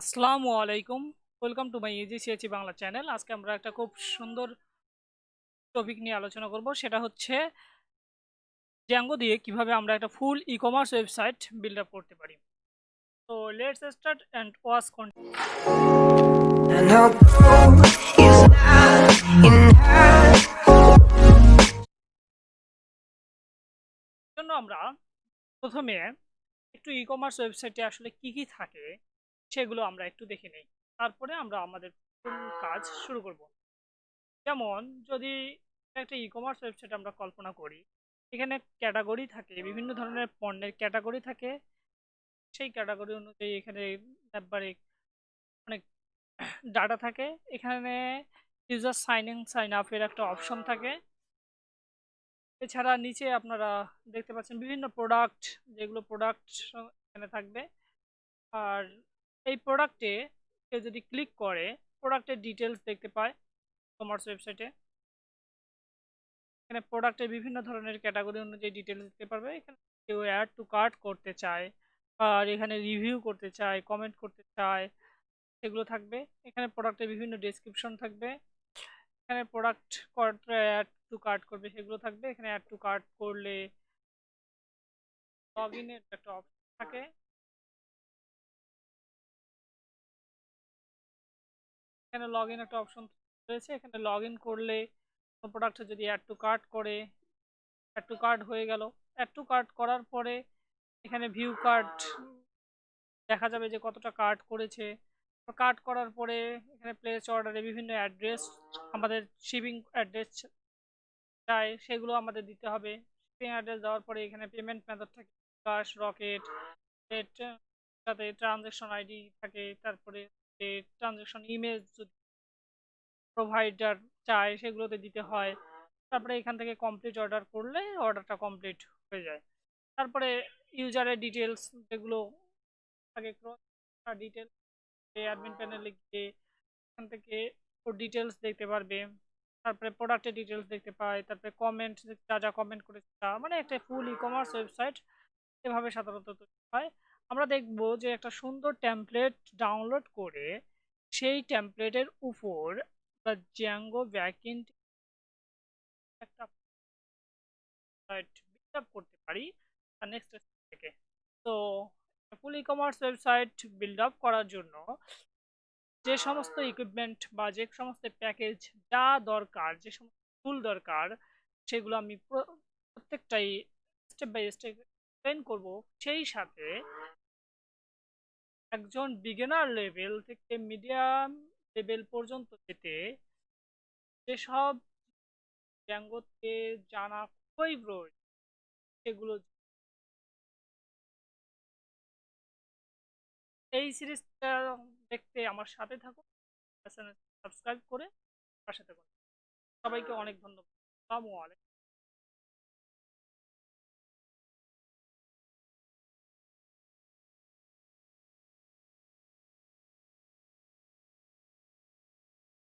আসসালামু আলাইকুম। Welcome to my easy Bangla channel. আজকে আমরা একটা খুব সুন্দর টপিক নিয়ে আলোচনা করব। সেটা হচ্ছে জ্যাঙ্গো দিয়ে কিভাবে আমরা একটা ফুল ই-কমার্স ওয়েবসাইট বিল্ড আপ করতে পারি। তো let's start and watch continue. জন্য আমরা প্রথমে একটু ই-কমার্স ওয়েবসাইটে আসলে কি কি থাকে সেগুলো আমরা একটু দেখে নেই। তারপরে আমরা আমাদের ফুল কাজ শুরু করব। যেমন যদি একটা ই-কমার্স ওয়েবসাইট আমরা কল্পনা করি, এখানে ক্যাটাগরি থাকে, বিভিন্ন ধরনের পণ্যের ক্যাটাগরি থাকে। সেই ক্যাটাগরি অনুযায়ী এখানে একবারে অনেক ডাটা থাকে। এখানে user sign in sign up এর একটা অপশন থাকে। এছাড়া নিচে আপনারা দেখতে পাচ্ছেন বিভিন্ন প্রোডাক্ট, যেগুলো প্রোডাক্ট এখানে থাকবে। আর এই প্রোডাক্টে কেউ যদি ক্লিক করে প্রোডাক্টের ডিটেলস দেখতে পায় কমার্স ওয়েবসাইটে। এখানে প্রোডাক্টের বিভিন্ন ধরনের ক্যাটাগরি অনুযায়ী ডিটেলস দিতে পারবে। এখানে কেউ অ্যাড টু কার্ট করতে চায়, আর এখানে রিভিউ করতে চায়, কমেন্ট করতে চায়, সেগুলো থাকবে। এখানে প্রোডাক্টের বিভিন্ন ডেসক্রিপশন থাকবে। এখানে প্রোডাক্ট অ্যাড টু কার্ট করবে, সেগুলো থাকবে। এখানে অ্যাড টু কার্ট করলে লগ ইনের একটা অপশন থাকে। এখানে লগ ইন একটা অপশন রয়েছে। এখানে লগ ইন করলে প্রোডাক্টে যদি অ্যাড টু কার্ট করে, অ্যাড টু কার্ট হয়ে গেল। অ্যাড টু কার্ট করার পরে এখানে ভিউ কার্ট দেখা যাবে যে কতটা কার্ট করেছে। কার্ট করার পরে এখানে প্লেস অর্ডারে বিভিন্ন অ্যাড্রেস, আমাদের শিপিং অ্যাড্রেস চাই, সেগুলো আমাদের দিতে হবে। শিপিং অ্যাড্রেস দেওয়ার পরে এখানে পেমেন্ট মেথড থাকে, ক্যাশ, রকেট, সাথে ট্রানজ্যাকশন আইডি থাকে। তারপরে ট্রানজ্যাকশন ইমেজ যদি প্রোভাইডার চায় সেগুলোতে দিতে হয়। তারপরে এখান থেকে কমপ্লিট অর্ডার করলে অর্ডারটা কমপ্লিট হয়ে যায়। তারপরে ইউজারের ডিটেলস যেগুলো থাকে, ডিটেলস অ্যাডমিন প্যানেলে গিয়ে এখান থেকে ওর ডিটেলস দেখতে পারবে। তারপরে প্রোডাক্টের ডিটেলস দেখতে পায়। তারপরে কমেন্ট, যা যা কমেন্ট করেছে তা, মানে একটা ফুল ই কমার্স ওয়েবসাইট এভাবে সাধারণত তৈরি হয়। আমরা দেখব যে একটা সুন্দর টেমপ্লেট ডাউনলোড করে সেই টেমপ্লেটের উপর আমরা জ্যাঙ্গো ব্যাকএন্ড একটা সাইট বিল্ড আপ করতে পারি তার নেক্সট থেকে। তো full e commerce website build up করার জন্য যে সমস্ত ইকুইপমেন্ট বা যে সমস্ত প্যাকেজ যা দরকার, যে সমস্ত টুল দরকার, সেগুলো আমি প্রত্যেকটাই স্টেপ বাই স্টেপ এক্সপ্লেন করব। সেই সাথে একজন বিগিনার লেভেল থেকে মিডিয়াম লেভেল পর্যন্ত যেতে যেসব জ্যাঙ্গোতে জানা খুবই প্রয়োজন সেগুলো। এই সিরিজটা দেখতে আমার সাথে থাকুন, সাবস্ক্রাইব করে পাশে থাকুন। সবাইকে অনেক ধন্যবাদ। আসসালামু আলাইকুম।